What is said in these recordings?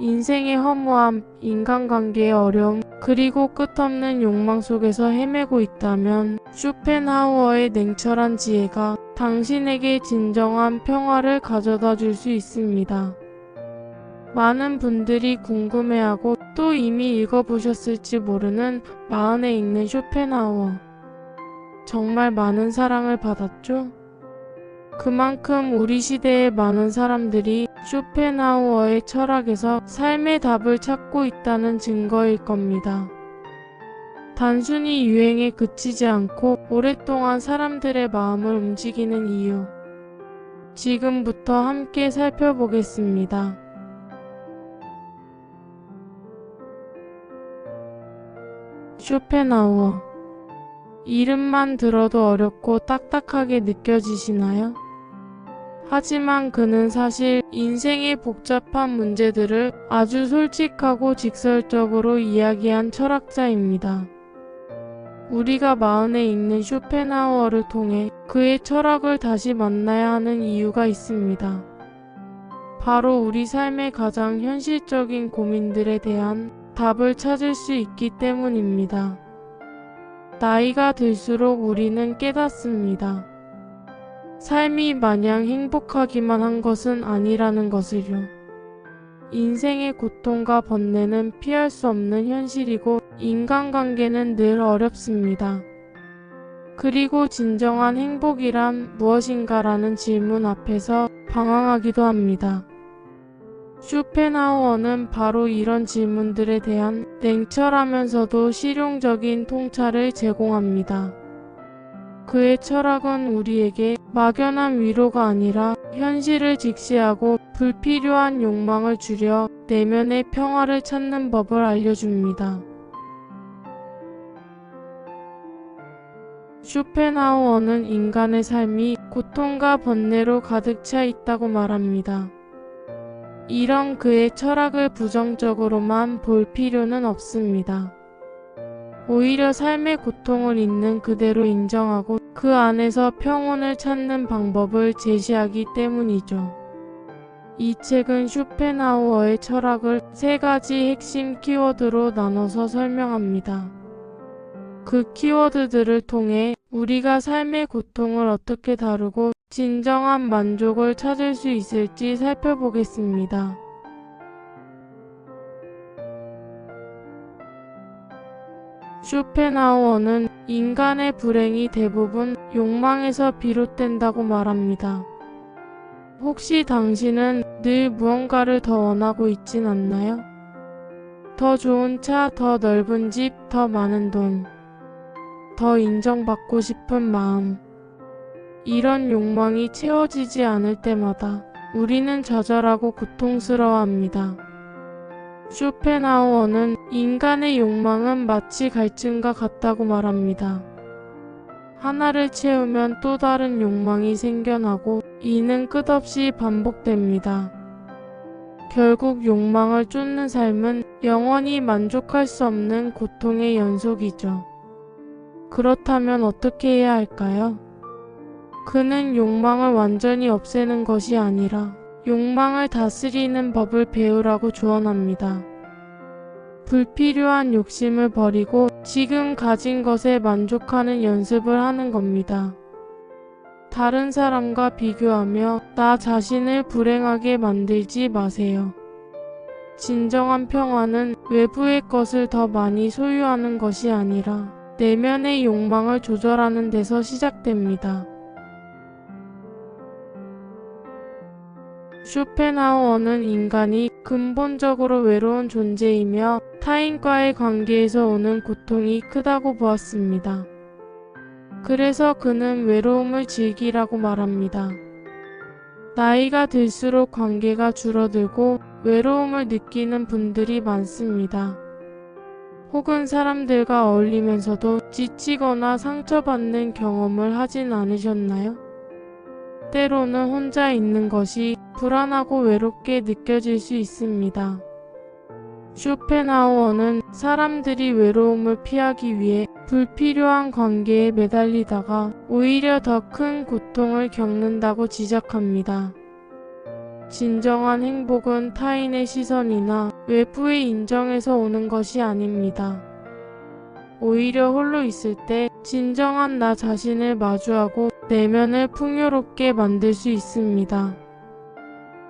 인생의 허무함, 인간관계의 어려움, 그리고 끝없는 욕망 속에서 헤매고 있다면 쇼펜하우어의 냉철한 지혜가 당신에게 진정한 평화를 가져다 줄 수 있습니다. 많은 분들이 궁금해하고 또 이미 읽어보셨을지 모르는 마흔에 읽는 쇼펜하우어. 정말 많은 사랑을 받았죠? 그만큼 우리 시대의 많은 사람들이 쇼펜하우어의 철학에서 삶의 답을 찾고 있다는 증거일 겁니다. 단순히 유행에 그치지 않고 오랫동안 사람들의 마음을 움직이는 이유. 지금부터 함께 살펴보겠습니다. 쇼펜하우어. 이름만 들어도 어렵고 딱딱하게 느껴지시나요? 하지만 그는 사실 인생의 복잡한 문제들을 아주 솔직하고 직설적으로 이야기한 철학자입니다. 우리가 마흔에 읽는 쇼펜하우어를 통해 그의 철학을 다시 만나야 하는 이유가 있습니다. 바로 우리 삶의 가장 현실적인 고민들에 대한 답을 찾을 수 있기 때문입니다. 나이가 들수록 우리는 깨닫습니다. 삶이 마냥 행복하기만 한 것은 아니라는 것을요. 인생의 고통과 번뇌는 피할 수 없는 현실이고 인간관계는 늘 어렵습니다. 그리고 진정한 행복이란 무엇인가라는 질문 앞에서 방황하기도 합니다. 쇼펜하우어는 바로 이런 질문들에 대한 냉철하면서도 실용적인 통찰을 제공합니다. 그의 철학은 우리에게 막연한 위로가 아니라 현실을 직시하고 불필요한 욕망을 줄여 내면의 평화를 찾는 법을 알려줍니다. 쇼펜하우어는 인간의 삶이 고통과 번뇌로 가득 차 있다고 말합니다. 이런 그의 철학을 부정적으로만 볼 필요는 없습니다. 오히려 삶의 고통을 있는 그대로 인정하고 그 안에서 평온을 찾는 방법을 제시하기 때문이죠. 이 책은 쇼펜하우어의 철학을 3가지 핵심 키워드로 나눠서 설명합니다. 그 키워드들을 통해 우리가 삶의 고통을 어떻게 다루고 진정한 만족을 찾을 수 있을지 살펴보겠습니다. 쇼펜하우어는 인간의 불행이 대부분 욕망에서 비롯된다고 말합니다. 혹시 당신은 늘 무언가를 더 원하고 있진 않나요? 더 좋은 차, 더 넓은 집, 더 많은 돈, 더 인정받고 싶은 마음. 이런 욕망이 채워지지 않을 때마다 우리는 좌절하고 고통스러워합니다. 쇼펜하우어는 인간의 욕망은 마치 갈증과 같다고 말합니다. 하나를 채우면 또 다른 욕망이 생겨나고 이는 끝없이 반복됩니다. 결국 욕망을 쫓는 삶은 영원히 만족할 수 없는 고통의 연속이죠. 그렇다면 어떻게 해야 할까요? 그는 욕망을 완전히 없애는 것이 아니라 욕망을 다스리는 법을 배우라고 조언합니다. 불필요한 욕심을 버리고 지금 가진 것에 만족하는 연습을 하는 겁니다. 다른 사람과 비교하며 나 자신을 불행하게 만들지 마세요. 진정한 평화는 외부의 것을 더 많이 소유하는 것이 아니라 내면의 욕망을 조절하는 데서 시작됩니다. 쇼펜하우어는 인간이 근본적으로 외로운 존재이며 타인과의 관계에서 오는 고통이 크다고 보았습니다. 그래서 그는 외로움을 즐기라고 말합니다. 나이가 들수록 관계가 줄어들고 외로움을 느끼는 분들이 많습니다. 혹은 사람들과 어울리면서도 지치거나 상처받는 경험을 하진 않으셨나요? 때로는 혼자 있는 것이 불안하고 외롭게 느껴질 수 있습니다. 쇼펜하우어는 사람들이 외로움을 피하기 위해 불필요한 관계에 매달리다가 오히려 더 큰 고통을 겪는다고 지적합니다. 진정한 행복은 타인의 시선이나 외부의 인정에서 오는 것이 아닙니다. 오히려 홀로 있을 때 진정한 나 자신을 마주하고 내면을 풍요롭게 만들 수 있습니다.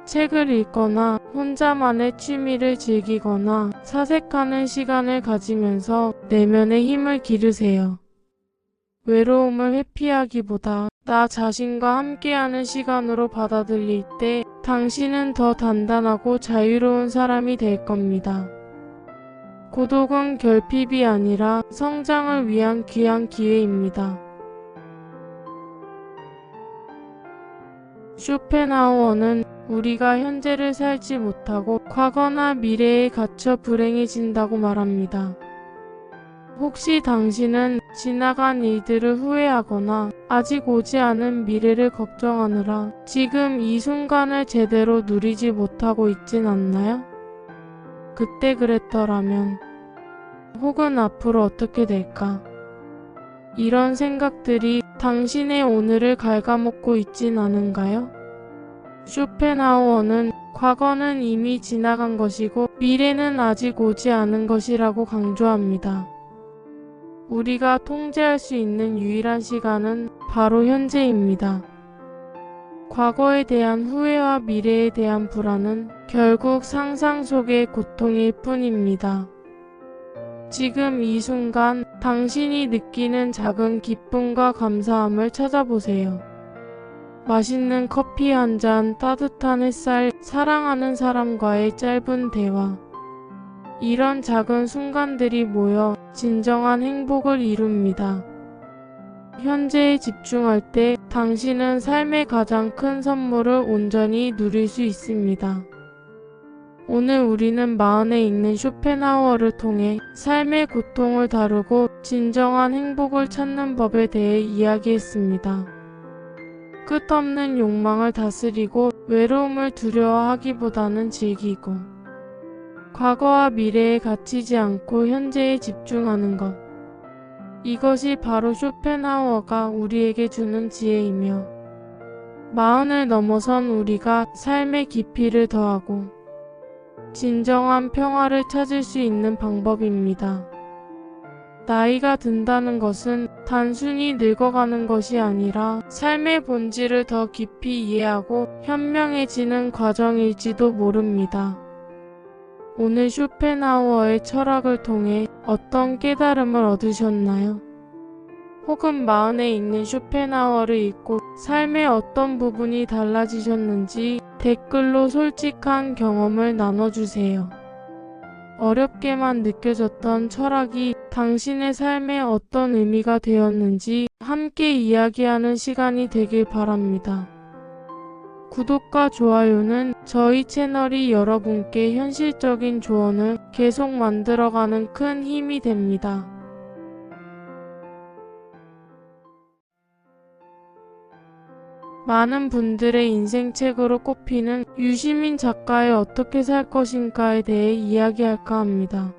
책을 읽거나 혼자만의 취미를 즐기거나 사색하는 시간을 가지면서 내면의 힘을 기르세요. 외로움을 회피하기보다 나 자신과 함께하는 시간으로 받아들일 때 당신은 더 단단하고 자유로운 사람이 될 겁니다. 고독은 결핍이 아니라 성장을 위한 귀한 기회입니다. 쇼펜하우어는 우리가 현재를 살지 못하고 과거나 미래에 갇혀 불행해진다고 말합니다. 혹시 당신은 지나간 일들을 후회하거나 아직 오지 않은 미래를 걱정하느라 지금 이 순간을 제대로 누리지 못하고 있진 않나요? 그때 그랬더라면, 혹은 앞으로 어떻게 될까? 이런 생각들이 당신의 오늘을 갉아먹고 있진 않은가요? 쇼펜하우어는 과거는 이미 지나간 것이고 미래는 아직 오지 않은 것이라고 강조합니다. 우리가 통제할 수 있는 유일한 시간은 바로 현재입니다. 과거에 대한 후회와 미래에 대한 불안은 결국 상상 속의 고통일 뿐입니다. 지금 이 순간 당신이 느끼는 작은 기쁨과 감사함을 찾아보세요. 맛있는 커피 한 잔, 따뜻한 햇살, 사랑하는 사람과의 짧은 대화. 이런 작은 순간들이 모여 진정한 행복을 이룹니다. 현재에 집중할 때 당신은 삶의 가장 큰 선물을 온전히 누릴 수 있습니다. 오늘 우리는 마흔에 있는 쇼펜하우어를 통해 삶의 고통을 다루고 진정한 행복을 찾는 법에 대해 이야기했습니다. 끝없는 욕망을 다스리고 외로움을 두려워하기보다는 즐기고 과거와 미래에 갇히지 않고 현재에 집중하는 것. 이것이 바로 쇼펜하우어가 우리에게 주는 지혜이며 마흔을 넘어선 우리가 삶의 깊이를 더하고 진정한 평화를 찾을 수 있는 방법입니다. 나이가 든다는 것은 단순히 늙어가는 것이 아니라 삶의 본질을 더 깊이 이해하고 현명해지는 과정일지도 모릅니다. 오늘 쇼펜하우어의 철학을 통해 어떤 깨달음을 얻으셨나요? 혹은 마흔에 있는 쇼펜하우어를 읽고 삶의 어떤 부분이 달라지셨는지 댓글로 솔직한 경험을 나눠주세요. 어렵게만 느껴졌던 철학이 당신의 삶에 어떤 의미가 되었는지 함께 이야기하는 시간이 되길 바랍니다. 구독과 좋아요는 저희 채널이 여러분께 현실적인 조언을 계속 만들어가는 큰 힘이 됩니다. 많은 분들의 인생책으로 꼽히는 유시민 작가의 어떻게 살 것인가에 대해 이야기할까 합니다.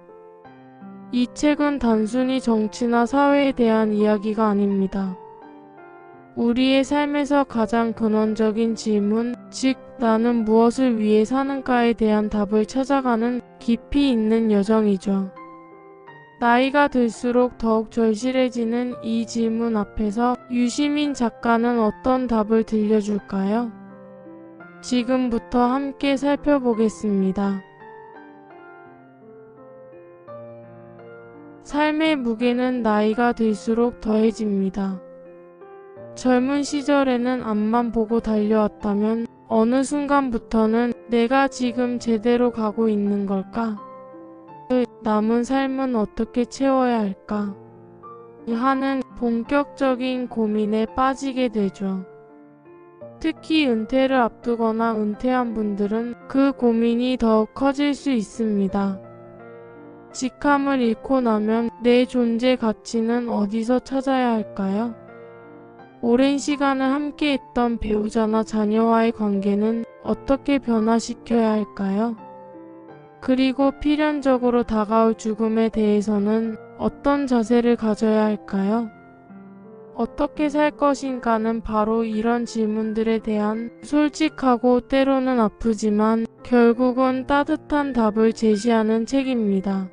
이 책은 단순히 정치나 사회에 대한 이야기가 아닙니다. 우리의 삶에서 가장 근원적인 질문, 즉 나는 무엇을 위해 사는가에 대한 답을 찾아가는 깊이 있는 여정이죠. 나이가 들수록 더욱 절실해지는 이 질문 앞에서 유시민 작가는 어떤 답을 들려줄까요? 지금부터 함께 살펴보겠습니다. 삶의 무게는 나이가 들수록 더해집니다. 젊은 시절에는 앞만 보고 달려왔다면 어느 순간부터는 내가 지금 제대로 가고 있는 걸까? 남은 삶은 어떻게 채워야 할까? 하는 본격적인 고민에 빠지게 되죠. 특히 은퇴를 앞두거나 은퇴한 분들은 그 고민이 더욱 커질 수 있습니다. 직함을 잃고 나면 내 존재 가치는 어디서 찾아야 할까요? 오랜 시간을 함께했던 배우자나 자녀와의 관계는 어떻게 변화시켜야 할까요? 그리고 필연적으로 다가올 죽음에 대해서는 어떤 자세를 가져야 할까요? 어떻게 살 것인가는 바로 이런 질문들에 대한 솔직하고 때로는 아프지만 결국은 따뜻한 답을 제시하는 책입니다.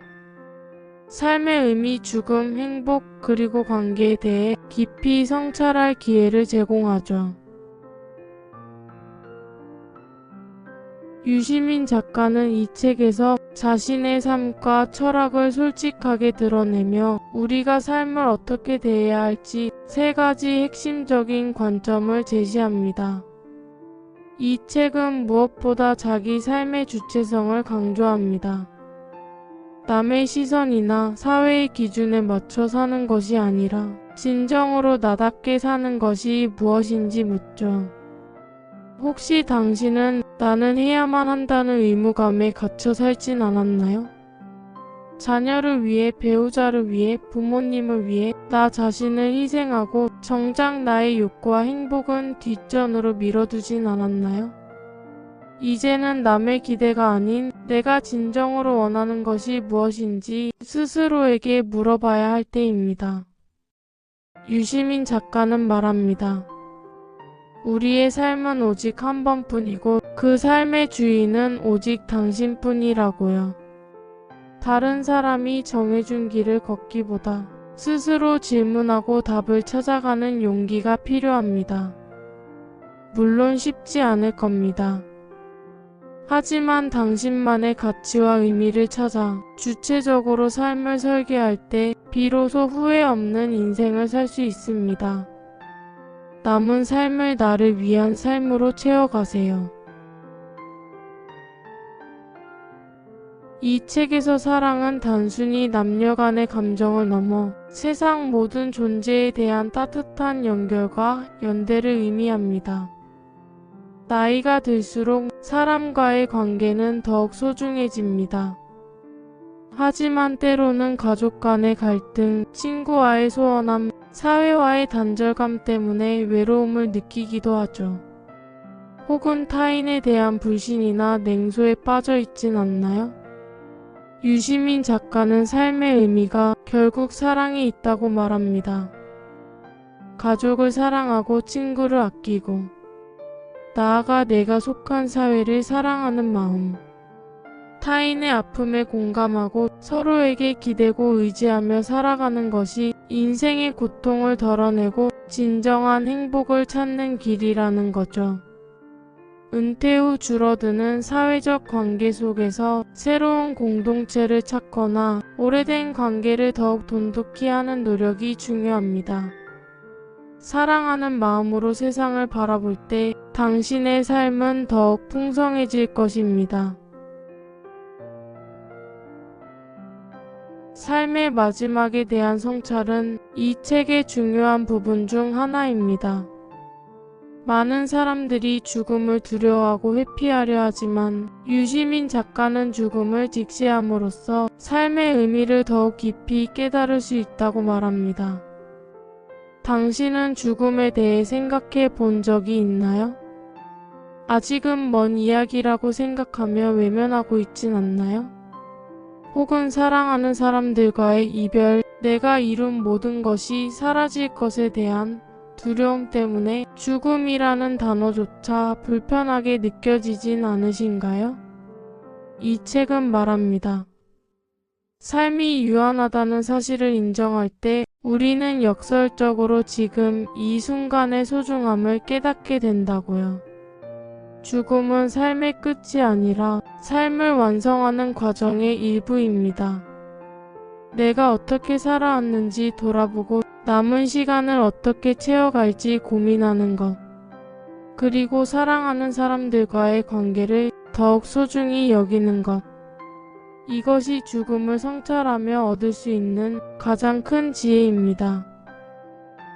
삶의 의미, 죽음, 행복, 그리고 관계에 대해 깊이 성찰할 기회를 제공하죠. 유시민 작가는 이 책에서 자신의 삶과 철학을 솔직하게 드러내며 우리가 삶을 어떻게 대해야 할지 3가지 핵심적인 관점을 제시합니다. 이 책은 무엇보다 자기 삶의 주체성을 강조합니다. 남의 시선이나 사회의 기준에 맞춰 사는 것이 아니라 진정으로 나답게 사는 것이 무엇인지 묻죠. 혹시 당신은 나는 해야만 한다는 의무감에 갇혀 살진 않았나요? 자녀를 위해, 배우자를 위해, 부모님을 위해 나 자신을 희생하고 정작 나의 욕구와 행복은 뒷전으로 밀어두진 않았나요? 이제는 남의 기대가 아닌 내가 진정으로 원하는 것이 무엇인지 스스로에게 물어봐야 할 때입니다. 유시민 작가는 말합니다. 우리의 삶은 오직 한 번뿐이고 그 삶의 주인은 오직 당신뿐이라고요. 다른 사람이 정해준 길을 걷기보다 스스로 질문하고 답을 찾아가는 용기가 필요합니다. 물론 쉽지 않을 겁니다. 하지만 당신만의 가치와 의미를 찾아 주체적으로 삶을 설계할 때 비로소 후회 없는 인생을 살 수 있습니다. 남은 삶을 나를 위한 삶으로 채워가세요. 이 책에서 사랑은 단순히 남녀 간의 감정을 넘어 세상 모든 존재에 대한 따뜻한 연결과 연대를 의미합니다. 나이가 들수록 사람과의 관계는 더욱 소중해집니다. 하지만 때로는 가족 간의 갈등, 친구와의 소원함, 사회와의 단절감 때문에 외로움을 느끼기도 하죠. 혹은 타인에 대한 불신이나 냉소에 빠져 있진 않나요? 유시민 작가는 삶의 의미가 결국 사랑에 있다고 말합니다. 가족을 사랑하고 친구를 아끼고 나아가 내가 속한 사회를 사랑하는 마음. 타인의 아픔에 공감하고 서로에게 기대고 의지하며 살아가는 것이 인생의 고통을 덜어내고 진정한 행복을 찾는 길이라는 거죠. 은퇴 후 줄어드는 사회적 관계 속에서 새로운 공동체를 찾거나 오래된 관계를 더욱 돈독히 하는 노력이 중요합니다. 사랑하는 마음으로 세상을 바라볼 때 당신의 삶은 더욱 풍성해질 것입니다. 삶의 마지막에 대한 성찰은 이 책의 중요한 부분 중 하나입니다. 많은 사람들이 죽음을 두려워하고 회피하려 하지만 유시민 작가는 죽음을 직시함으로써 삶의 의미를 더욱 깊이 깨달을 수 있다고 말합니다. 당신은 죽음에 대해 생각해 본 적이 있나요? 아직은 먼 이야기라고 생각하며 외면하고 있진 않나요? 혹은 사랑하는 사람들과의 이별, 내가 이룬 모든 것이 사라질 것에 대한 두려움 때문에 죽음이라는 단어조차 불편하게 느껴지진 않으신가요? 이 책은 말합니다. 삶이 유한하다는 사실을 인정할 때 우리는 역설적으로 지금 이 순간의 소중함을 깨닫게 된다고요. 죽음은 삶의 끝이 아니라 삶을 완성하는 과정의 일부입니다. 내가 어떻게 살아왔는지 돌아보고 남은 시간을 어떻게 채워갈지 고민하는 것. 그리고 사랑하는 사람들과의 관계를 더욱 소중히 여기는 것. 이것이 죽음을 성찰하며 얻을 수 있는 가장 큰 지혜입니다.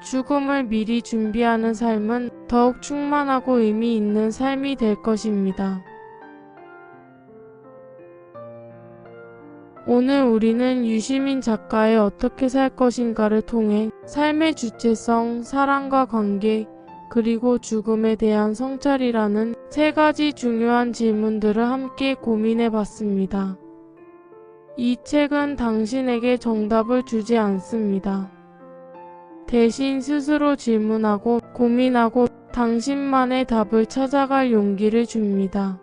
죽음을 미리 준비하는 삶은 더욱 충만하고 의미 있는 삶이 될 것입니다. 오늘 우리는 유시민 작가의 어떻게 살 것인가를 통해 삶의 주체성, 사랑과 관계, 그리고 죽음에 대한 성찰이라는 3가지 중요한 질문들을 함께 고민해 봤습니다. 이 책은 당신에게 정답을 주지 않습니다. 대신 스스로 질문하고 고민하고 당신만의 답을 찾아갈 용기를 줍니다.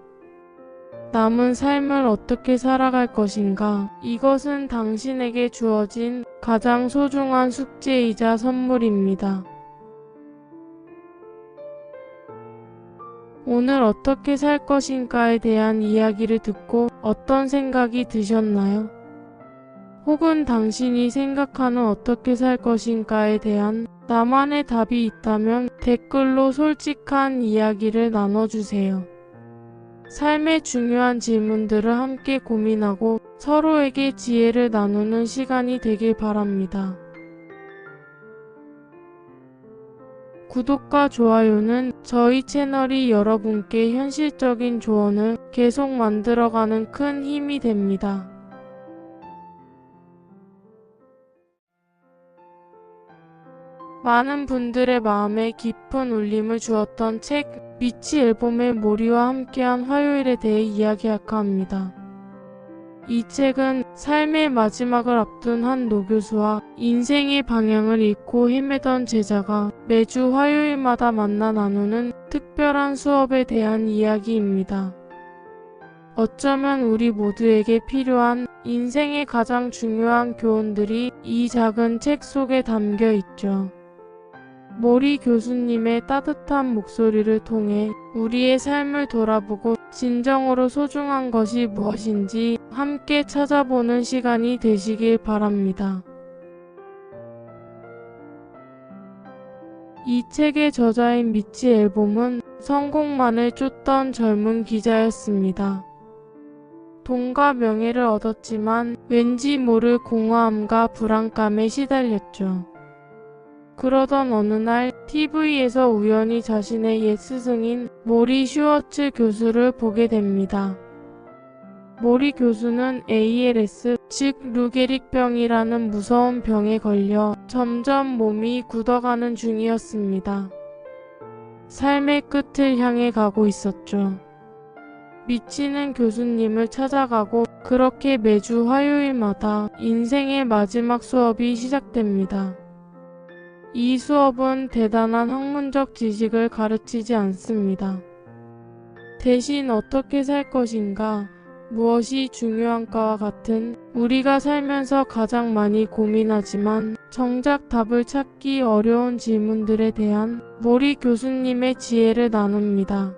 남은 삶을 어떻게 살아갈 것인가? 이것은 당신에게 주어진 가장 소중한 숙제이자 선물입니다. 오늘 어떻게 살 것인가에 대한 이야기를 듣고 어떤 생각이 드셨나요? 혹은 당신이 생각하는 어떻게 살 것인가에 대한 나만의 답이 있다면 댓글로 솔직한 이야기를 나눠주세요. 삶의 중요한 질문들을 함께 고민하고 서로에게 지혜를 나누는 시간이 되길 바랍니다. 구독과 좋아요는 저희 채널이 여러분께 현실적인 조언을 계속 만들어가는 큰 힘이 됩니다. 많은 분들의 마음에 깊은 울림을 주었던 책 미치 앨범의 모리와 함께한 화요일에 대해 이야기할까 합니다. 이 책은 삶의 마지막을 앞둔 한 노교수와 인생의 방향을 잃고 헤매던 제자가 매주 화요일마다 만나 나누는 특별한 수업에 대한 이야기입니다. 어쩌면 우리 모두에게 필요한 인생의 가장 중요한 교훈들이 이 작은 책 속에 담겨 있죠. 모리 교수님의 따뜻한 목소리를 통해 우리의 삶을 돌아보고 진정으로 소중한 것이 무엇인지 함께 찾아보는 시간이 되시길 바랍니다. 이 책의 저자인 미치 앨범은 성공만을 쫓던 젊은 기자였습니다. 돈과 명예를 얻었지만 왠지 모를 공허함과 불안감에 시달렸죠. 그러던 어느 날 TV에서 우연히 자신의 옛 스승인 모리 슈워츠 교수를 보게 됩니다. 모리 교수는 ALS, 즉 루게릭병이라는 무서운 병에 걸려 점점 몸이 굳어가는 중이었습니다. 삶의 끝을 향해 가고 있었죠. 미치는 교수님을 찾아가고 그렇게 매주 화요일마다 인생의 마지막 수업이 시작됩니다. 이 수업은 대단한 학문적 지식을 가르치지 않습니다. 대신 어떻게 살 것인가, 무엇이 중요한가와 같은 우리가 살면서 가장 많이 고민하지만 정작 답을 찾기 어려운 질문들에 대한 모리 교수님의 지혜를 나눕니다.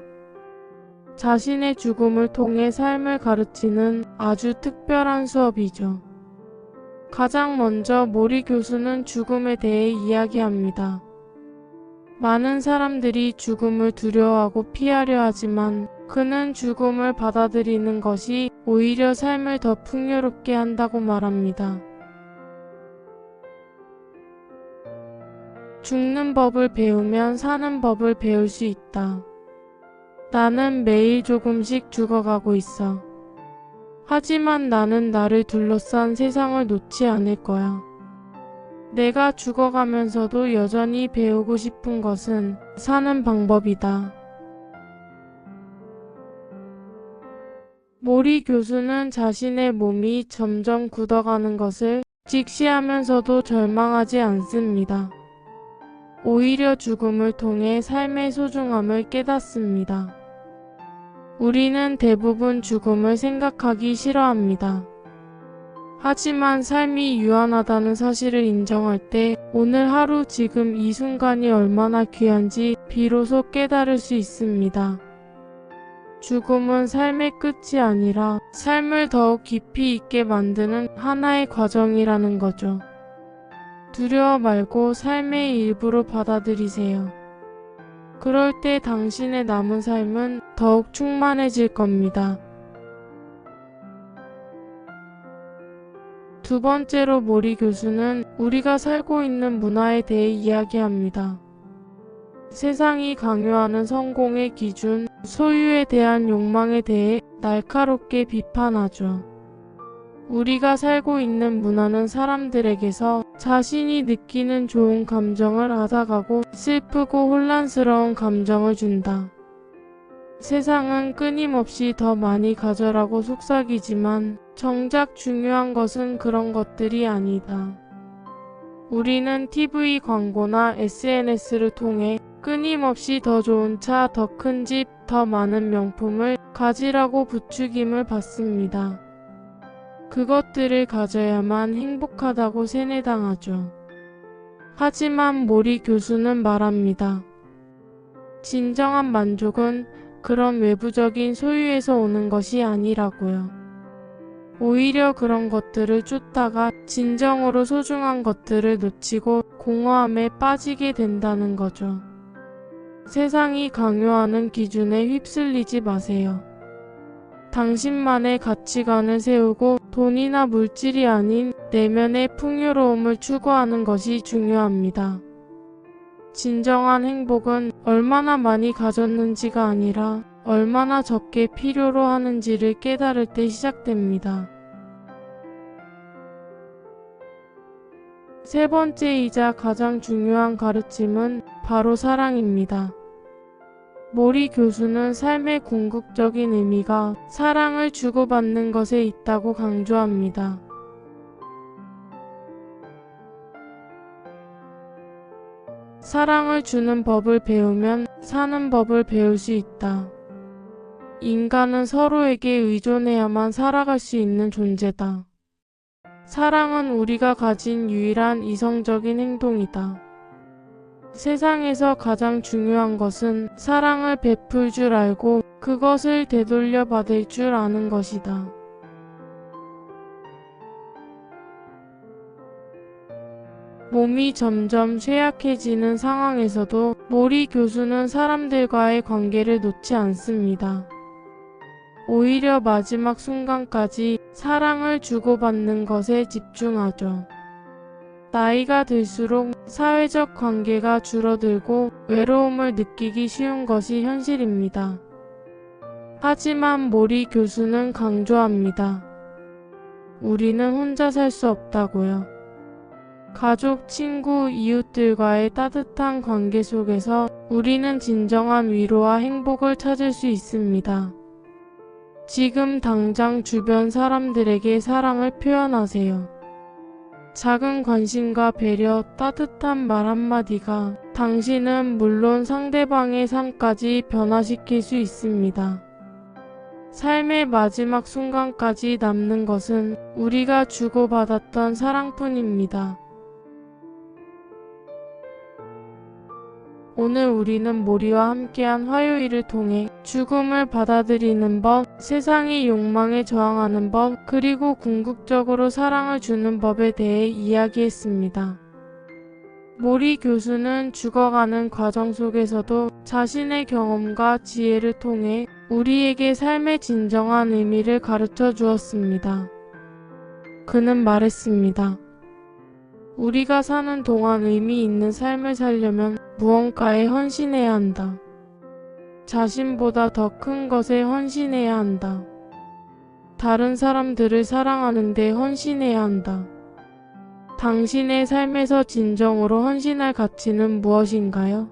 자신의 죽음을 통해 삶을 가르치는 아주 특별한 수업이죠. 가장 먼저 모리 교수는 죽음에 대해 이야기합니다. 많은 사람들이 죽음을 두려워하고 피하려 하지만 그는 죽음을 받아들이는 것이 오히려 삶을 더 풍요롭게 한다고 말합니다. 죽는 법을 배우면 사는 법을 배울 수 있다. 나는 매일 조금씩 죽어가고 있어. 하지만 나는 나를 둘러싼 세상을 놓지 않을 거야. 내가 죽어가면서도 여전히 배우고 싶은 것은 사는 방법이다. 모리 교수는 자신의 몸이 점점 굳어가는 것을 직시하면서도 절망하지 않습니다. 오히려 죽음을 통해 삶의 소중함을 깨닫습니다. 우리는 대부분 죽음을 생각하기 싫어합니다. 하지만 삶이 유한하다는 사실을 인정할 때 오늘 하루 지금 이 순간이 얼마나 귀한지 비로소 깨달을 수 있습니다. 죽음은 삶의 끝이 아니라 삶을 더욱 깊이 있게 만드는 하나의 과정이라는 거죠. 두려워 말고 삶의 일부로 받아들이세요. 그럴 때 당신의 남은 삶은 더욱 충만해질 겁니다. 두 번째로 모리 교수는 우리가 살고 있는 문화에 대해 이야기합니다. 세상이 강요하는 성공의 기준, 소유에 대한 욕망에 대해 날카롭게 비판하죠. 우리가 살고 있는 문화는 사람들에게서 자신이 느끼는 좋은 감정을 앗아가고 슬프고 혼란스러운 감정을 준다. 세상은 끊임없이 더 많이 가져라고 속삭이지만 정작 중요한 것은 그런 것들이 아니다. 우리는 TV 광고나 SNS를 통해 끊임없이 더 좋은 차, 더 큰 집, 더 많은 명품을 가지라고 부추김을 받습니다. 그것들을 가져야만 행복하다고 세뇌당하죠. 하지만 모리 교수는 말합니다. 진정한 만족은 그런 외부적인 소유에서 오는 것이 아니라고요. 오히려 그런 것들을 쫓다가 진정으로 소중한 것들을 놓치고 공허함에 빠지게 된다는 거죠. 세상이 강요하는 기준에 휩쓸리지 마세요. 당신만의 가치관을 세우고 돈이나 물질이 아닌 내면의 풍요로움을 추구하는 것이 중요합니다. 진정한 행복은 얼마나 많이 가졌는지가 아니라 얼마나 적게 필요로 하는지를 깨달을 때 시작됩니다. 세 번째이자 가장 중요한 가르침은 바로 사랑입니다. 모리 교수는 삶의 궁극적인 의미가 사랑을 주고받는 것에 있다고 강조합니다. 사랑을 주는 법을 배우면 사는 법을 배울 수 있다. 인간은 서로에게 의존해야만 살아갈 수 있는 존재다. 사랑은 우리가 가진 유일한 이성적인 행동이다. 세상에서 가장 중요한 것은 사랑을 베풀 줄 알고 그것을 되돌려 받을 줄 아는 것이다. 몸이 점점 쇠약해지는 상황에서도 모리 교수는 사람들과의 관계를 놓지 않습니다. 오히려 마지막 순간까지 사랑을 주고받는 것에 집중하죠. 나이가 들수록 사회적 관계가 줄어들고 외로움을 느끼기 쉬운 것이 현실입니다. 하지만 모리 교수는 강조합니다. 우리는 혼자 살 수 없다고요. 가족, 친구, 이웃들과의 따뜻한 관계 속에서 우리는 진정한 위로와 행복을 찾을 수 있습니다. 지금 당장 주변 사람들에게 사랑을 표현하세요. 작은 관심과 배려, 따뜻한 말 한마디가 당신은 물론 상대방의 삶까지 변화시킬 수 있습니다. 삶의 마지막 순간까지 남는 것은 우리가 주고받았던 사랑뿐입니다. 오늘 우리는 모리와 함께한 화요일을 통해 죽음을 받아들이는 법, 세상의 욕망에 저항하는 법, 그리고 궁극적으로 사랑을 주는 법에 대해 이야기했습니다. 모리 교수는 죽어가는 과정 속에서도 자신의 경험과 지혜를 통해 우리에게 삶의 진정한 의미를 가르쳐 주었습니다. 그는 말했습니다. 우리가 사는 동안 의미 있는 삶을 살려면 무언가에 헌신해야 한다. 자신보다 더 큰 것에 헌신해야 한다. 다른 사람들을 사랑하는 데 헌신해야 한다. 당신의 삶에서 진정으로 헌신할 가치는 무엇인가요?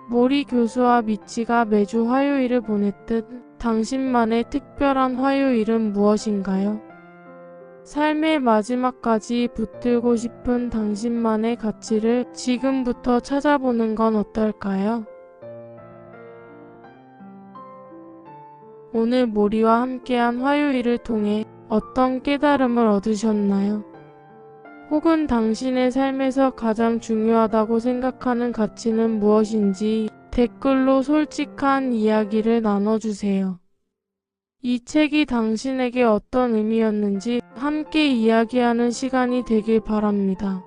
모리 교수와 미치가 매주 화요일을 보냈듯 당신만의 특별한 화요일은 무엇인가요? 삶의 마지막까지 붙들고 싶은 당신만의 가치를 지금부터 찾아보는 건 어떨까요? 오늘 모리와 함께한 화요일을 통해 어떤 깨달음을 얻으셨나요? 혹은 당신의 삶에서 가장 중요하다고 생각하는 가치는 무엇인지 댓글로 솔직한 이야기를 나눠주세요. 이 책이 당신에게 어떤 의미였는지 함께 이야기하는 시간이 되길 바랍니다.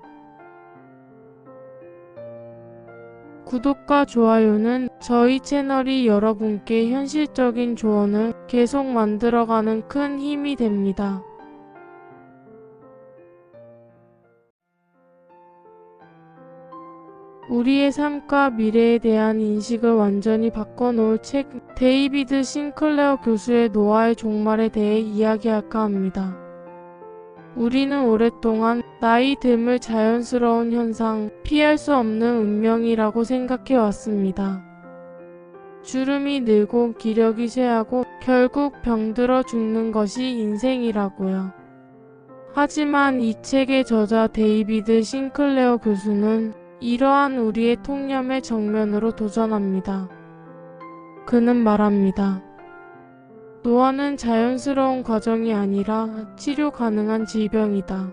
구독과 좋아요는 저희 채널이 여러분께 현실적인 조언을 계속 만들어가는 큰 힘이 됩니다. 우리의 삶과 미래에 대한 인식을 완전히 바꿔놓을 책, 데이비드 싱클레어 교수의 노아의 종말에 대해 이야기할까 합니다. 우리는 오랫동안 나이 듦을 자연스러운 현상, 피할 수 없는 운명이라고 생각해 왔습니다. 주름이 늘고 기력이 쇠하고 결국 병들어 죽는 것이 인생이라고요. 하지만 이 책의 저자 데이비드 싱클레어 교수는 이러한 우리의 통념의 정면으로 도전합니다. 그는 말합니다. 노화는 자연스러운 과정이 아니라 치료 가능한 질병이다.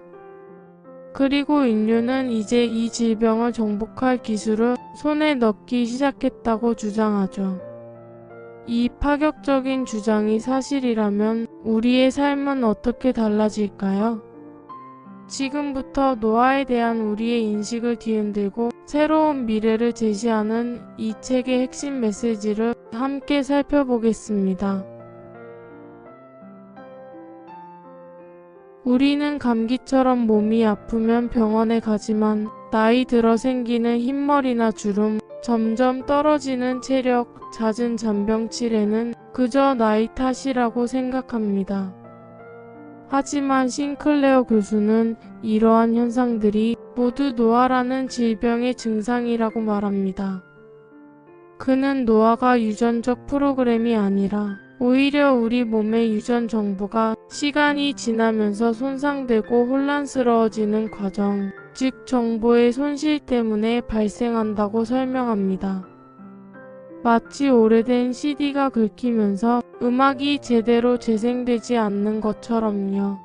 그리고 인류는 이제 이 질병을 정복할 기술을 손에 넣기 시작했다고 주장하죠. 이 파격적인 주장이 사실이라면 우리의 삶은 어떻게 달라질까요? 지금부터 노화에 대한 우리의 인식을 뒤흔들고 새로운 미래를 제시하는 이 책의 핵심 메시지를 함께 살펴보겠습니다. 우리는 감기처럼 몸이 아프면 병원에 가지만 나이 들어 생기는 흰머리나 주름, 점점 떨어지는 체력, 잦은 잔병 치레는 그저 나이 탓이라고 생각합니다. 하지만 싱클레어 교수는 이러한 현상들이 모두 노화라는 질병의 증상이라고 말합니다. 그는 노화가 유전적 프로그램이 아니라 오히려 우리 몸의 유전 정보가 시간이 지나면서 손상되고 혼란스러워지는 과정, 즉 정보의 손실 때문에 발생한다고 설명합니다. 마치 오래된 CD가 긁히면서 음악이 제대로 재생되지 않는 것처럼요.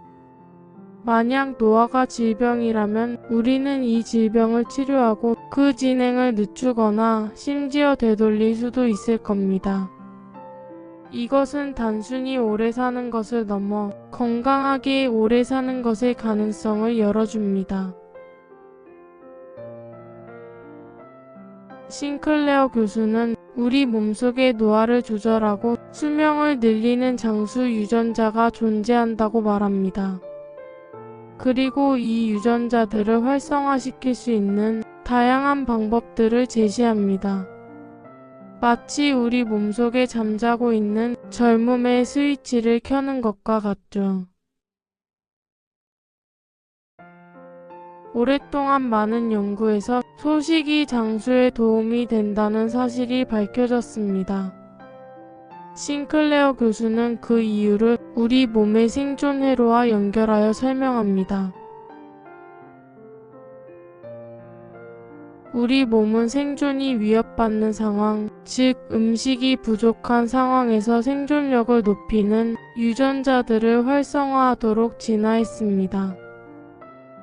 만약 노화가 질병이라면 우리는 이 질병을 치료하고 그 진행을 늦추거나 심지어 되돌릴 수도 있을 겁니다. 이것은 단순히 오래 사는 것을 넘어 건강하게 오래 사는 것의 가능성을 열어줍니다. 싱클레어 교수는 우리 몸속의 노화를 조절하고 수명을 늘리는 장수 유전자가 존재한다고 말합니다. 그리고 이 유전자들을 활성화시킬 수 있는 다양한 방법들을 제시합니다. 마치 우리 몸속에 잠자고 있는 젊음의 스위치를 켜는 것과 같죠. 오랫동안 많은 연구에서 소식이 장수에 도움이 된다는 사실이 밝혀졌습니다. 싱클레어 교수는 그 이유를 우리 몸의 생존 회로와 연결하여 설명합니다. 우리 몸은 생존이 위협받는 상황, 즉 음식이 부족한 상황에서 생존력을 높이는 유전자들을 활성화하도록 진화했습니다.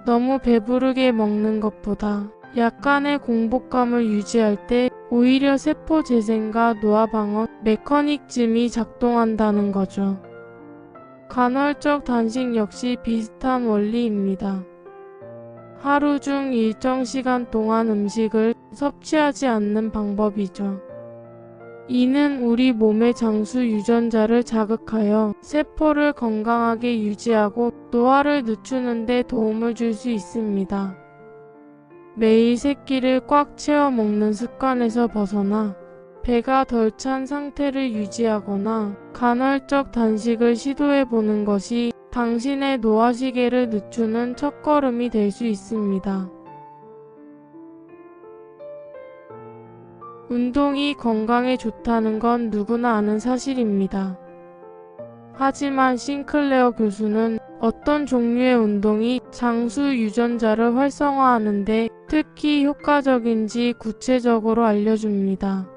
너무 배부르게 먹는 것보다 약간의 공복감을 유지할 때 오히려 세포 재생과 노화 방어 메커니즘이 작동한다는 거죠. 간헐적 단식 역시 비슷한 원리입니다. 하루 중 일정 시간 동안 음식을 섭취하지 않는 방법이죠. 이는 우리 몸의 장수 유전자를 자극하여 세포를 건강하게 유지하고 노화를 늦추는 데 도움을 줄 수 있습니다. 매일 세 끼를 꽉 채워 먹는 습관에서 벗어나 배가 덜 찬 상태를 유지하거나 간헐적 단식을 시도해보는 것이 당신의 노화 시계를 늦추는 첫걸음이 될 수 있습니다. 운동이 건강에 좋다는 건 누구나 아는 사실입니다. 하지만 싱클레어 교수는 어떤 종류의 운동이 장수 유전자를 활성화하는데 특히 효과적인지 구체적으로 알려줍니다.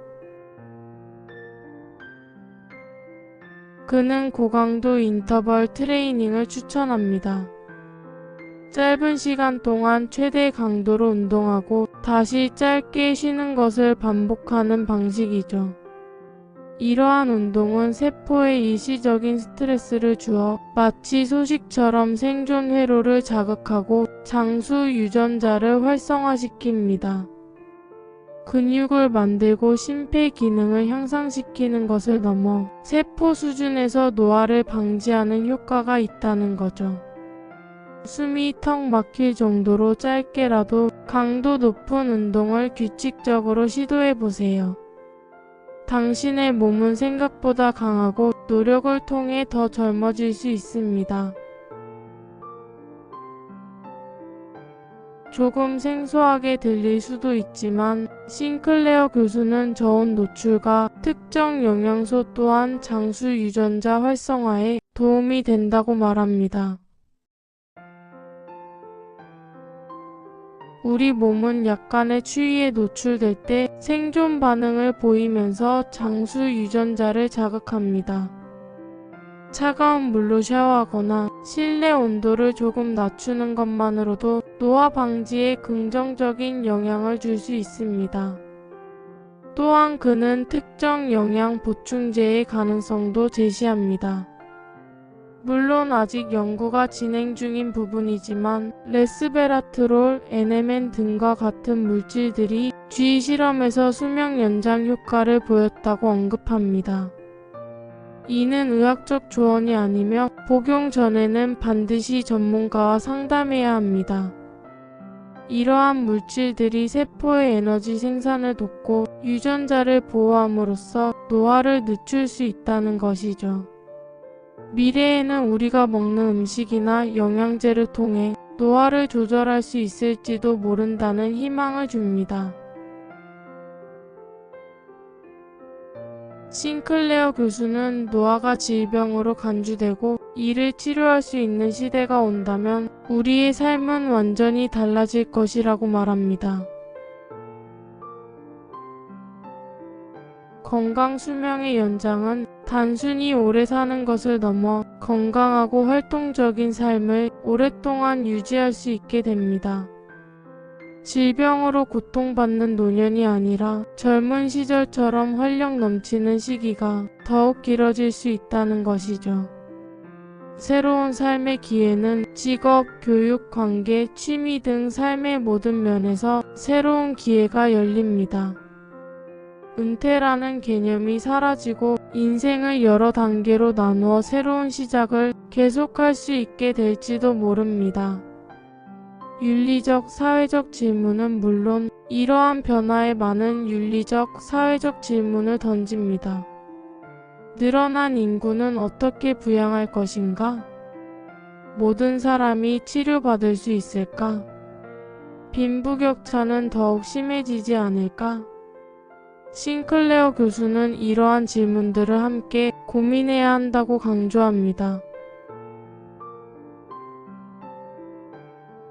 그는 고강도 인터벌 트레이닝을 추천합니다. 짧은 시간 동안 최대 강도로 운동하고 다시 짧게 쉬는 것을 반복하는 방식이죠. 이러한 운동은 세포에 일시적인 스트레스를 주어 마치 소식처럼 생존 회로를 자극하고 장수 유전자를 활성화시킵니다. 근육을 만들고 심폐 기능을 향상시키는 것을 넘어 세포 수준에서 노화를 방지하는 효과가 있다는 거죠. 숨이 턱 막힐 정도로 짧게라도 강도 높은 운동을 규칙적으로 시도해보세요. 당신의 몸은 생각보다 강하고 노력을 통해 더 젊어질 수 있습니다. 조금 생소하게 들릴 수도 있지만 싱클레어 교수는 저온 노출과 특정 영양소 또한 장수 유전자 활성화에 도움이 된다고 말합니다. 우리 몸은 약간의 추위에 노출될 때 생존 반응을 보이면서 장수 유전자를 자극합니다. 차가운 물로 샤워하거나 실내 온도를 조금 낮추는 것만으로도 노화 방지에 긍정적인 영향을 줄 수 있습니다. 또한 그는 특정 영양 보충제의 가능성도 제시합니다. 물론 아직 연구가 진행 중인 부분이지만 레스베라트롤, NMN 등과 같은 물질들이 쥐 실험에서 수명 연장 효과를 보였다고 언급합니다. 이는 의학적 조언이 아니며 복용 전에는 반드시 전문가와 상담해야 합니다. 이러한 물질들이 세포의 에너지 생산을 돕고 유전자를 보호함으로써 노화를 늦출 수 있다는 것이죠. 미래에는 우리가 먹는 음식이나 영양제를 통해 노화를 조절할 수 있을지도 모른다는 희망을 줍니다. 싱클레어 교수는 노화가 질병으로 간주되고 이를 치료할 수 있는 시대가 온다면 우리의 삶은 완전히 달라질 것이라고 말합니다. 건강 수명의 연장은 단순히 오래 사는 것을 넘어 건강하고 활동적인 삶을 오랫동안 유지할 수 있게 됩니다. 질병으로 고통받는 노년이 아니라 젊은 시절처럼 활력 넘치는 시기가 더욱 길어질 수 있다는 것이죠. 새로운 삶의 기회는 직업, 교육, 관계, 취미 등 삶의 모든 면에서 새로운 기회가 열립니다. 은퇴라는 개념이 사라지고 인생을 여러 단계로 나누어 새로운 시작을 계속할 수 있게 될지도 모릅니다. 윤리적, 사회적 질문은 물론 이러한 변화에 많은 윤리적, 사회적 질문을 던집니다. 늘어난 인구는 어떻게 부양할 것인가? 모든 사람이 치료받을 수 있을까? 빈부격차는 더욱 심해지지 않을까? 싱클레어 교수는 이러한 질문들을 함께 고민해야 한다고 강조합니다.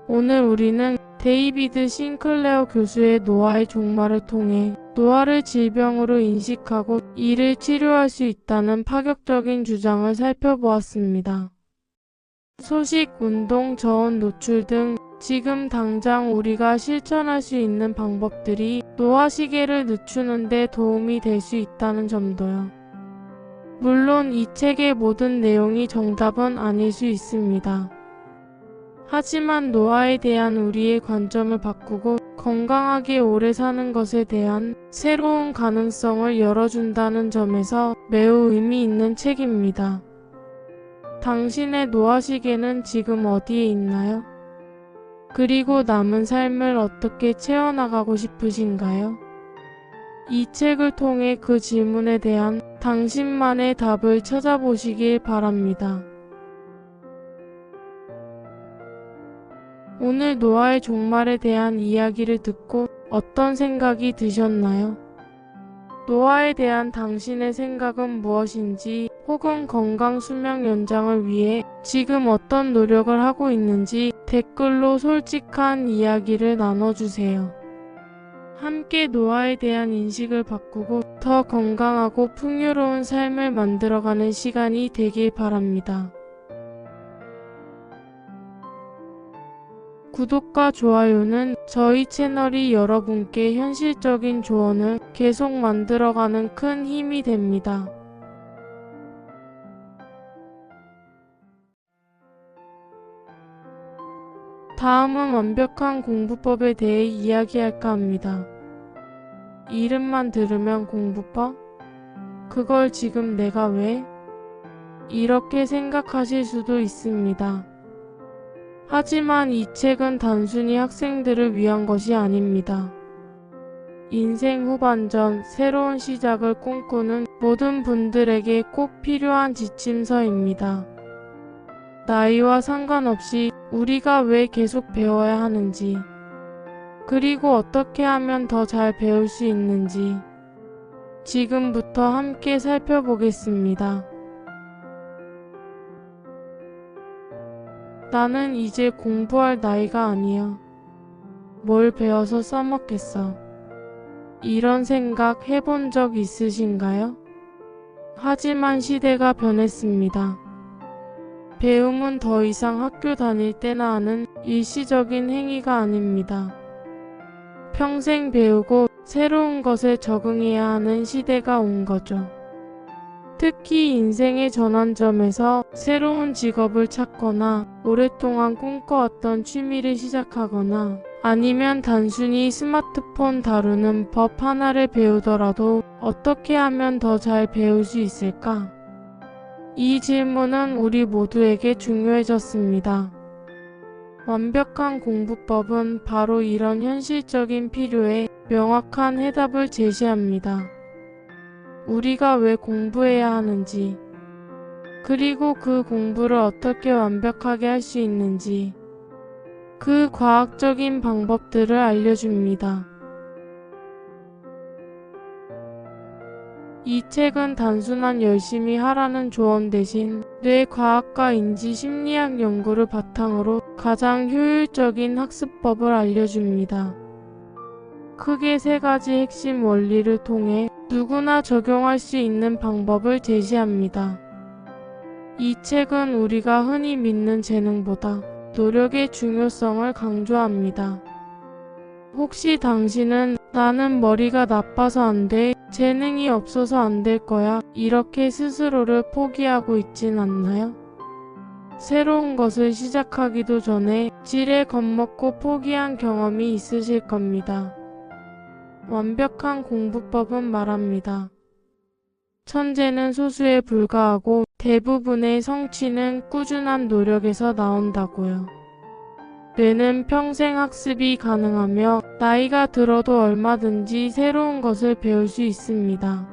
오늘 우리는 데이비드 싱클레어 교수의 노화의 종말을 통해 노화를 질병으로 인식하고 이를 치료할 수 있다는 파격적인 주장을 살펴보았습니다. 소식, 운동, 저온 노출 등 지금 당장 우리가 실천할 수 있는 방법들이 노화 시계를 늦추는 데 도움이 될 수 있다는 점도요. 물론 이 책의 모든 내용이 정답은 아닐 수 있습니다. 하지만 노화에 대한 우리의 관점을 바꾸고 건강하게 오래 사는 것에 대한 새로운 가능성을 열어준다는 점에서 매우 의미 있는 책입니다. 당신의 노화 시계는 지금 어디에 있나요? 그리고 남은 삶을 어떻게 채워나가고 싶으신가요? 이 책을 통해 그 질문에 대한 당신만의 답을 찾아보시길 바랍니다. 오늘 노화의 종말에 대한 이야기를 듣고 어떤 생각이 드셨나요? 노화에 대한 당신의 생각은 무엇인지 혹은 건강 수명 연장을 위해 지금 어떤 노력을 하고 있는지 댓글로 솔직한 이야기를 나눠주세요. 함께 노화에 대한 인식을 바꾸고 더 건강하고 풍요로운 삶을 만들어가는 시간이 되길 바랍니다. 구독과 좋아요는 저희 채널이 여러분께 현실적인 조언을 계속 만들어가는 큰 힘이 됩니다. 다음은 완벽한 공부법에 대해 이야기할까 합니다. 이름만 들으면 공부법? 그걸 지금 내가 왜? 이렇게 생각하실 수도 있습니다. 하지만 이 책은 단순히 학생들을 위한 것이 아닙니다. 인생 후반전, 새로운 시작을 꿈꾸는 모든 분들에게 꼭 필요한 지침서입니다. 나이와 상관없이 우리가 왜 계속 배워야 하는지, 그리고 어떻게 하면 더 잘 배울 수 있는지 지금부터 함께 살펴보겠습니다. 나는 이제 공부할 나이가 아니야. 뭘 배워서 써먹겠어. 이런 생각 해본 적 있으신가요? 하지만 시대가 변했습니다. 배움은 더 이상 학교 다닐 때나 하는 일시적인 행위가 아닙니다. 평생 배우고 새로운 것에 적응해야 하는 시대가 온 거죠. 특히 인생의 전환점에서 새로운 직업을 찾거나 오랫동안 꿈꿔왔던 취미를 시작하거나 아니면 단순히 스마트폰 다루는 법 하나를 배우더라도 어떻게 하면 더 잘 배울 수 있을까? 이 질문은 우리 모두에게 중요해졌습니다. 완벽한 공부법은 바로 이런 현실적인 필요에 명확한 해답을 제시합니다. 우리가 왜 공부해야 하는지, 그리고 그 공부를 어떻게 완벽하게 할 수 있는지, 그 과학적인 방법들을 알려줍니다. 이 책은 단순한 열심히 하라는 조언 대신 뇌과학과 인지심리학 연구를 바탕으로 가장 효율적인 학습법을 알려줍니다. 크게 3가지 핵심 원리를 통해 누구나 적용할 수 있는 방법을 제시합니다. 이 책은 우리가 흔히 믿는 재능보다 노력의 중요성을 강조합니다. 혹시 당신은 나는 머리가 나빠서 안 돼, 재능이 없어서 안 될 거야, 이렇게 스스로를 포기하고 있진 않나요? 새로운 것을 시작하기도 전에 지레 겁먹고 포기한 경험이 있으실 겁니다. 완벽한 공부법은 말합니다. 천재는 소수에 불과하고 대부분의 성취는 꾸준한 노력에서 나온다고요. 뇌는 평생 학습이 가능하며 나이가 들어도 얼마든지 새로운 것을 배울 수 있습니다.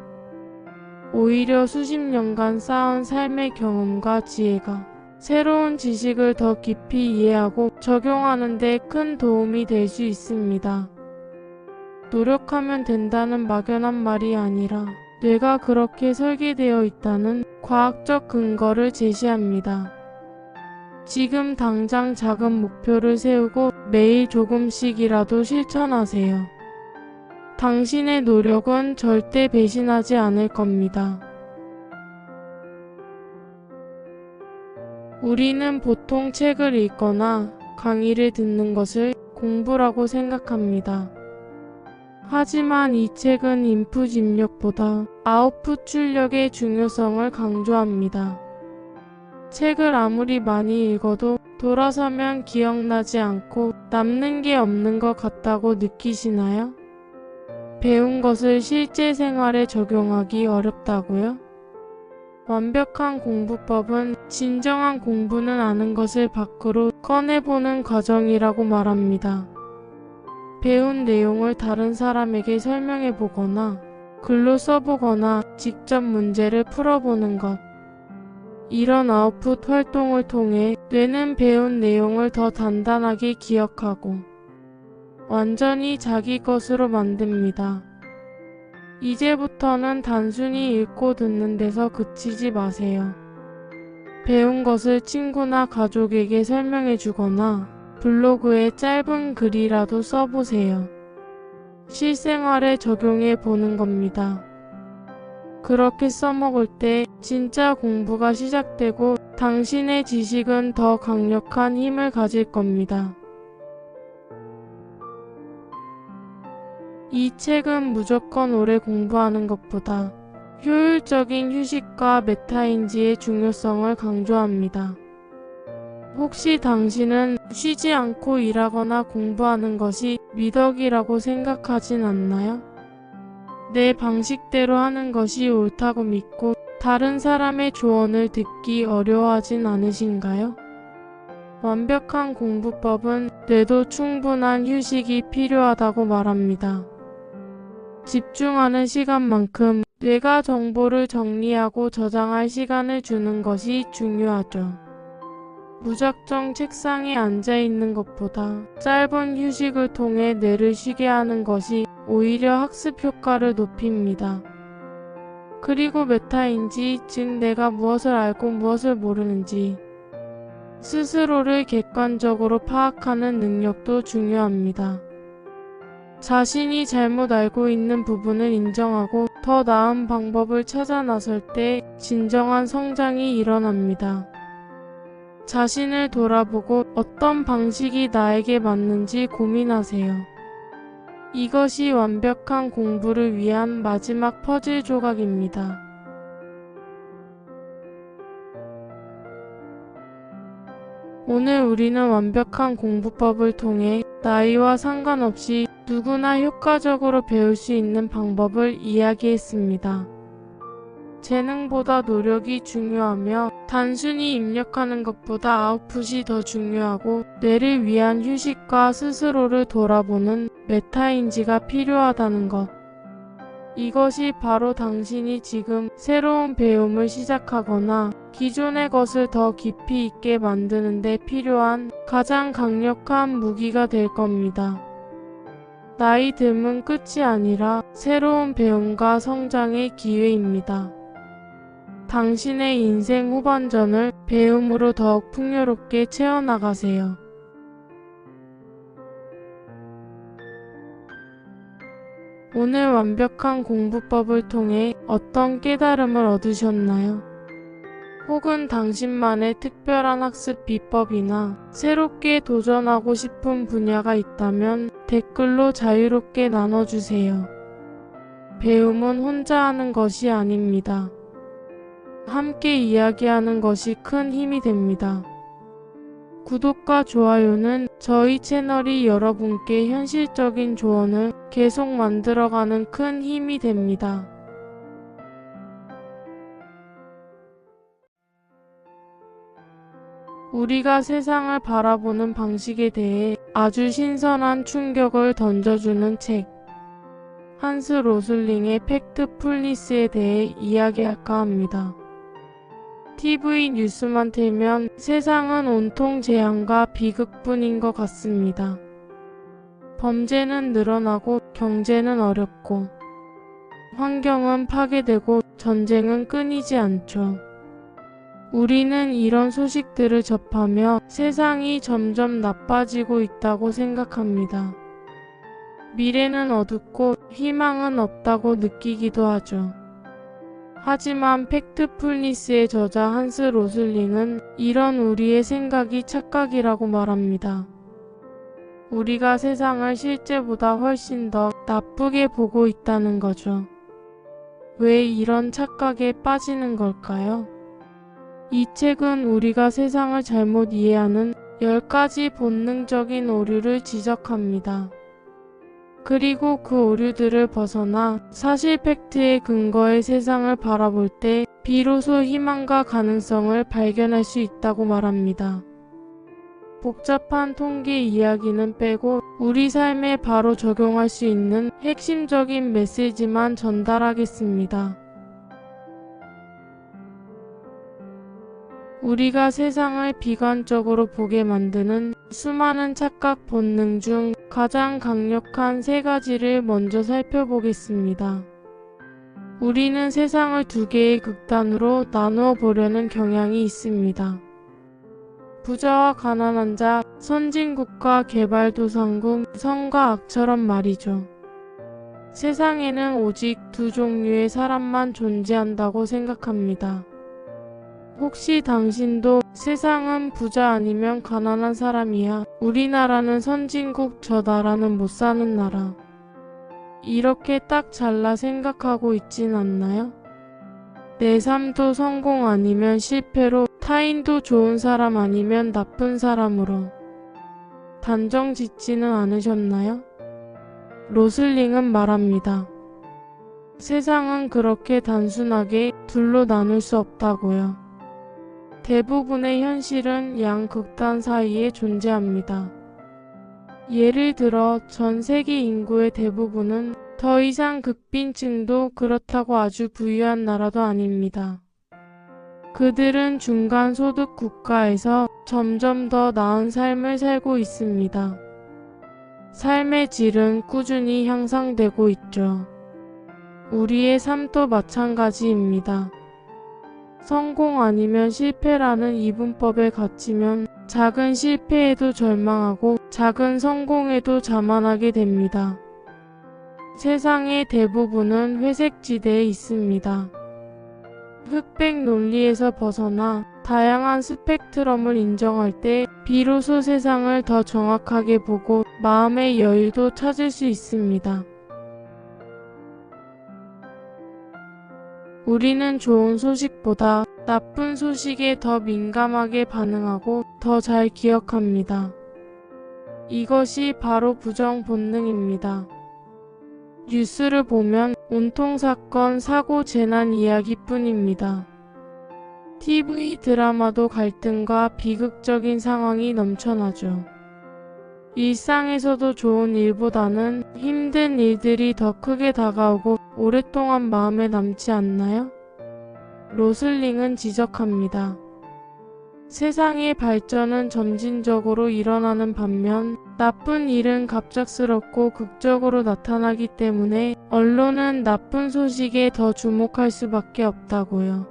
오히려 수십 년간 쌓은 삶의 경험과 지혜가 새로운 지식을 더 깊이 이해하고 적용하는 데 큰 도움이 될 수 있습니다. 노력하면 된다는 막연한 말이 아니라 뇌가 그렇게 설계되어 있다는 과학적 근거를 제시합니다. 지금 당장 작은 목표를 세우고 매일 조금씩이라도 실천하세요. 당신의 노력은 절대 배신하지 않을 겁니다. 우리는 보통 책을 읽거나 강의를 듣는 것을 공부라고 생각합니다. 하지만 이 책은 인풋 입력보다 아웃풋 출력의 중요성을 강조합니다. 책을 아무리 많이 읽어도 돌아서면 기억나지 않고 남는 게 없는 것 같다고 느끼시나요? 배운 것을 실제 생활에 적용하기 어렵다고요? 완벽한 공부법은 진정한 공부는 아는 것을 밖으로 꺼내보는 과정이라고 말합니다. 배운 내용을 다른 사람에게 설명해보거나 글로 써보거나 직접 문제를 풀어보는 것. 이런 아웃풋 활동을 통해 뇌는 배운 내용을 더 단단하게 기억하고 완전히 자기 것으로 만듭니다. 이제부터는 단순히 읽고 듣는 데서 그치지 마세요. 배운 것을 친구나 가족에게 설명해 주거나 블로그에 짧은 글이라도 써보세요. 실생활에 적용해 보는 겁니다. 그렇게 써먹을 때 진짜 공부가 시작되고 당신의 지식은 더 강력한 힘을 가질 겁니다. 이 책은 무조건 오래 공부하는 것보다 효율적인 휴식과 메타인지의 중요성을 강조합니다. 혹시 당신은 쉬지 않고 일하거나 공부하는 것이 미덕이라고 생각하진 않나요? 내 방식대로 하는 것이 옳다고 믿고 다른 사람의 조언을 듣기 어려워하진 않으신가요? 완벽한 공부법은 뇌도 충분한 휴식이 필요하다고 말합니다. 집중하는 시간만큼 뇌가 정보를 정리하고 저장할 시간을 주는 것이 중요하죠. 무작정 책상에 앉아있는 것보다 짧은 휴식을 통해 뇌를 쉬게 하는 것이 오히려 학습 효과를 높입니다. 그리고 메타인지, 즉 내가 무엇을 알고 무엇을 모르는지 스스로를 객관적으로 파악하는 능력도 중요합니다. 자신이 잘못 알고 있는 부분을 인정하고 더 나은 방법을 찾아 나설 때 진정한 성장이 일어납니다. 자신을 돌아보고 어떤 방식이 나에게 맞는지 고민하세요. 이것이 완벽한 공부를 위한 마지막 퍼즐 조각입니다. 오늘 우리는 완벽한 공부법을 통해 나이와 상관없이 누구나 효과적으로 배울 수 있는 방법을 이야기했습니다. 재능보다 노력이 중요하며 단순히 입력하는 것보다 아웃풋이 더 중요하고 뇌를 위한 휴식과 스스로를 돌아보는 메타인지가 필요하다는 것. 이것이 바로 당신이 지금 새로운 배움을 시작하거나 기존의 것을 더 깊이 있게 만드는 데 필요한 가장 강력한 무기가 될 겁니다. 나이 듦은 끝이 아니라 새로운 배움과 성장의 기회입니다. 당신의 인생 후반전을 배움으로 더욱 풍요롭게 채워나가세요. 오늘 완벽한 공부법을 통해 어떤 깨달음을 얻으셨나요? 혹은 당신만의 특별한 학습 비법이나 새롭게 도전하고 싶은 분야가 있다면 댓글로 자유롭게 나눠주세요. 배움은 혼자 하는 것이 아닙니다. 함께 이야기하는 것이 큰 힘이 됩니다. 구독과 좋아요는 저희 채널이 여러분께 현실적인 조언을 계속 만들어가는 큰 힘이 됩니다. 우리가 세상을 바라보는 방식에 대해 아주 신선한 충격을 던져주는 책. 한스 로슬링의 팩트풀니스에 대해 이야기할까 합니다. TV 뉴스만 틀면 세상은 온통 재앙과 비극뿐인 것 같습니다. 범죄는 늘어나고 경제는 어렵고 환경은 파괴되고 전쟁은 끊이지 않죠. 우리는 이런 소식들을 접하며 세상이 점점 나빠지고 있다고 생각합니다. 미래는 어둡고 희망은 없다고 느끼기도 하죠. 하지만 팩트풀니스의 저자 한스 로슬링은 이런 우리의 생각이 착각이라고 말합니다. 우리가 세상을 실제보다 훨씬 더 나쁘게 보고 있다는 거죠. 왜 이런 착각에 빠지는 걸까요? 이 책은 우리가 세상을 잘못 이해하는 10가지 본능적인 오류를 지적합니다. 그리고 그 오류들을 벗어나 사실 팩트의 근거의 세상을 바라볼 때 비로소 희망과 가능성을 발견할 수 있다고 말합니다. 복잡한 통계 이야기는 빼고 우리 삶에 바로 적용할 수 있는 핵심적인 메시지만 전달하겠습니다. 우리가 세상을 비관적으로 보게 만드는 수많은 착각 본능 중 가장 강력한 3가지를 먼저 살펴보겠습니다. 우리는 세상을 2개의 극단으로 나누어 보려는 경향이 있습니다. 부자와 가난한 자, 선진국과 개발도상국, 선과 악처럼 말이죠. 세상에는 오직 2 종류의 사람만 존재한다고 생각합니다. 혹시 당신도 세상은 부자 아니면 가난한 사람이야, 우리나라는 선진국, 저 나라는 못 사는 나라, 이렇게 딱 잘라 생각하고 있진 않나요? 내 삶도 성공 아니면 실패로, 타인도 좋은 사람 아니면 나쁜 사람으로 단정 짓지는 않으셨나요? 로슬링은 말합니다. 세상은 그렇게 단순하게 둘로 나눌 수 없다고요. 대부분의 현실은 양극단 사이에 존재합니다. 예를 들어 전 세계 인구의 대부분은 더 이상 극빈층도 그렇다고 아주 부유한 나라도 아닙니다. 그들은 중간소득 국가에서 점점 더 나은 삶을 살고 있습니다. 삶의 질은 꾸준히 향상되고 있죠. 우리의 삶도 마찬가지입니다. 성공 아니면 실패라는 이분법에 갇히면 작은 실패에도 절망하고 작은 성공에도 자만하게 됩니다. 세상의 대부분은 회색 지대에 있습니다. 흑백 논리에서 벗어나 다양한 스펙트럼을 인정할 때 비로소 세상을 더 정확하게 보고 마음의 여유도 찾을 수 있습니다. 우리는 좋은 소식보다 나쁜 소식에 더 민감하게 반응하고 더 잘 기억합니다. 이것이 바로 부정 본능입니다. 뉴스를 보면 온통 사건, 사고, 재난 이야기뿐입니다. TV 드라마도 갈등과 비극적인 상황이 넘쳐나죠. 일상에서도 좋은 일보다는 힘든 일들이 더 크게 다가오고 오랫동안 마음에 남지 않나요? 로슬링은 지적합니다. 세상의 발전은 점진적으로 일어나는 반면 나쁜 일은 갑작스럽고 극적으로 나타나기 때문에 언론은 나쁜 소식에 더 주목할 수밖에 없다고요.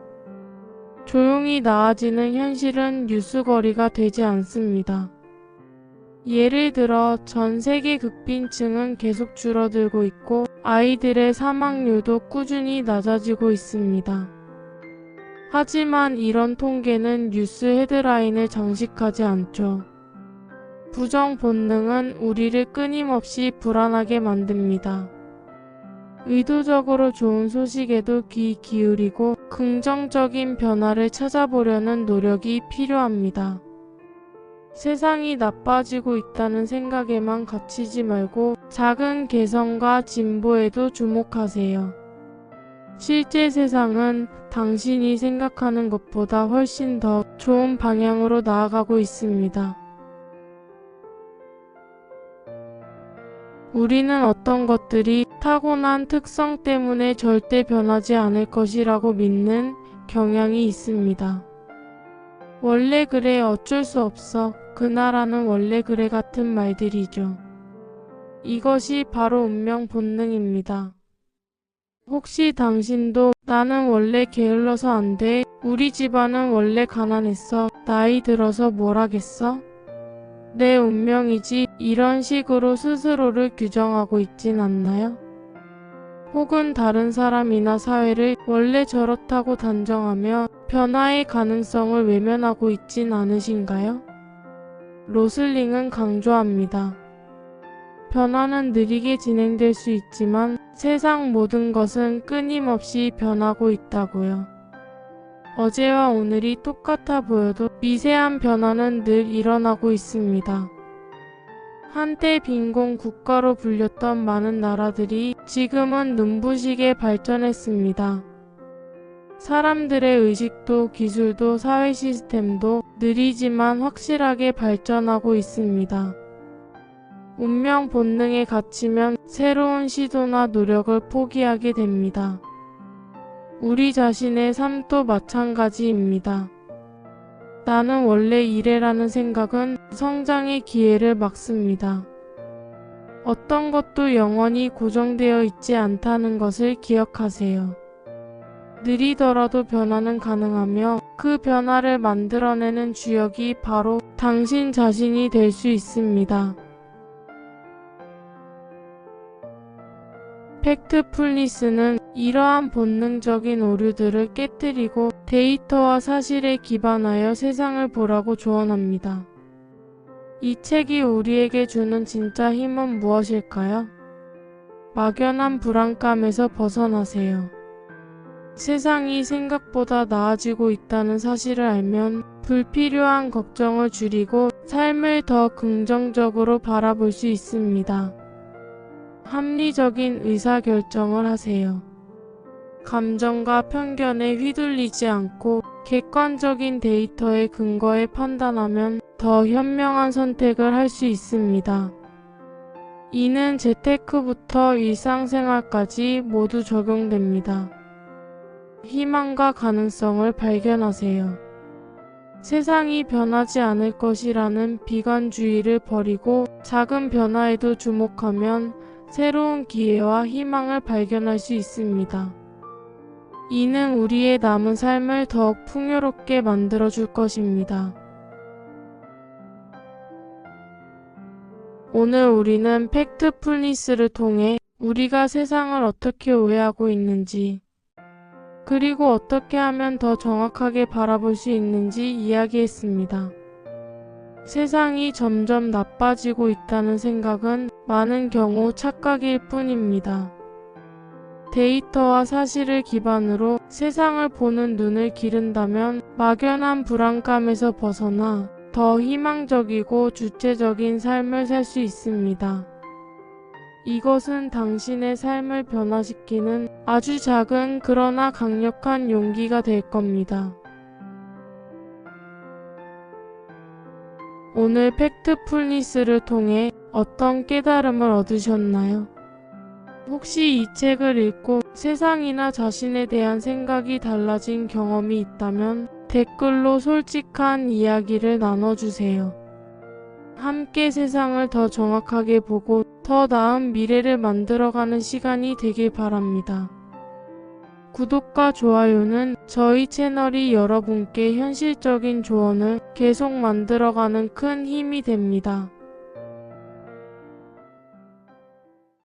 조용히 나아지는 현실은 뉴스거리가 되지 않습니다. 예를 들어 전 세계 극빈층은 계속 줄어들고 있고 아이들의 사망률도 꾸준히 낮아지고 있습니다. 하지만 이런 통계는 뉴스 헤드라인을 장식하지 않죠. 부정 본능은 우리를 끊임없이 불안하게 만듭니다. 의도적으로 좋은 소식에도 귀 기울이고 긍정적인 변화를 찾아보려는 노력이 필요합니다. 세상이 나빠지고 있다는 생각에만 갇히지 말고 작은 개선과 진보에도 주목하세요. 실제 세상은 당신이 생각하는 것보다 훨씬 더 좋은 방향으로 나아가고 있습니다. 우리는 어떤 것들이 타고난 특성 때문에 절대 변하지 않을 것이라고 믿는 경향이 있습니다. 원래 그래, 어쩔 수 없어, 그나라는 원래 그래 같은 말들이죠. 이것이 바로 운명 본능입니다. 혹시 당신도 나는 원래 게을러서 안 돼, 우리 집안은 원래 가난했어, 나이 들어서 뭘 하겠어? 내 운명이지, 이런 식으로 스스로를 규정하고 있진 않나요? 혹은 다른 사람이나 사회를 원래 저렇다고 단정하며 변화의 가능성을 외면하고 있진 않으신가요? 로슬링은 강조합니다. 변화는 느리게 진행될 수 있지만 세상 모든 것은 끊임없이 변하고 있다고요. 어제와 오늘이 똑같아 보여도 미세한 변화는 늘 일어나고 있습니다. 한때 빈곤 국가로 불렸던 많은 나라들이 지금은 눈부시게 발전했습니다. 사람들의 의식도 기술도 사회 시스템도 느리지만 확실하게 발전하고 있습니다. 운명 본능에 갇히면 새로운 시도나 노력을 포기하게 됩니다. 우리 자신의 삶도 마찬가지입니다. 나는 원래 이래라는 생각은 성장의 기회를 막습니다. 어떤 것도 영원히 고정되어 있지 않다는 것을 기억하세요. 느리더라도 변화는 가능하며 그 변화를 만들어내는 주역이 바로 당신 자신이 될 수 있습니다. 팩트풀리스는 이러한 본능적인 오류들을 깨뜨리고 데이터와 사실에 기반하여 세상을 보라고 조언합니다. 이 책이 우리에게 주는 진짜 힘은 무엇일까요? 막연한 불안감에서 벗어나세요. 세상이 생각보다 나아지고 있다는 사실을 알면 불필요한 걱정을 줄이고 삶을 더 긍정적으로 바라볼 수 있습니다. 합리적인 의사결정을 하세요. 감정과 편견에 휘둘리지 않고 객관적인 데이터에 근거해 판단하면 더 현명한 선택을 할 수 있습니다. 이는 재테크부터 일상생활까지 모두 적용됩니다. 희망과 가능성을 발견하세요. 세상이 변하지 않을 것이라는 비관주의를 버리고 작은 변화에도 주목하면 새로운 기회와 희망을 발견할 수 있습니다. 이는 우리의 남은 삶을 더욱 풍요롭게 만들어줄 것입니다. 오늘 우리는 팩트풀리스를 통해 우리가 세상을 어떻게 오해하고 있는지, 그리고 어떻게 하면 더 정확하게 바라볼 수 있는지 이야기했습니다. 세상이 점점 나빠지고 있다는 생각은 많은 경우 착각일 뿐입니다. 데이터와 사실을 기반으로 세상을 보는 눈을 기른다면 막연한 불안감에서 벗어나 더 희망적이고 주체적인 삶을 살 수 있습니다. 이것은 당신의 삶을 변화시키는 아주 작은 그러나 강력한 용기가 될 겁니다. 오늘 팩트풀니스를 통해 어떤 깨달음을 얻으셨나요? 혹시 이 책을 읽고 세상이나 자신에 대한 생각이 달라진 경험이 있다면 댓글로 솔직한 이야기를 나눠주세요. 함께 세상을 더 정확하게 보고 더 나은 미래를 만들어가는 시간이 되길 바랍니다. 구독과 좋아요는 저희 채널이 여러분께 현실적인 조언을 계속 만들어가는 큰 힘이 됩니다.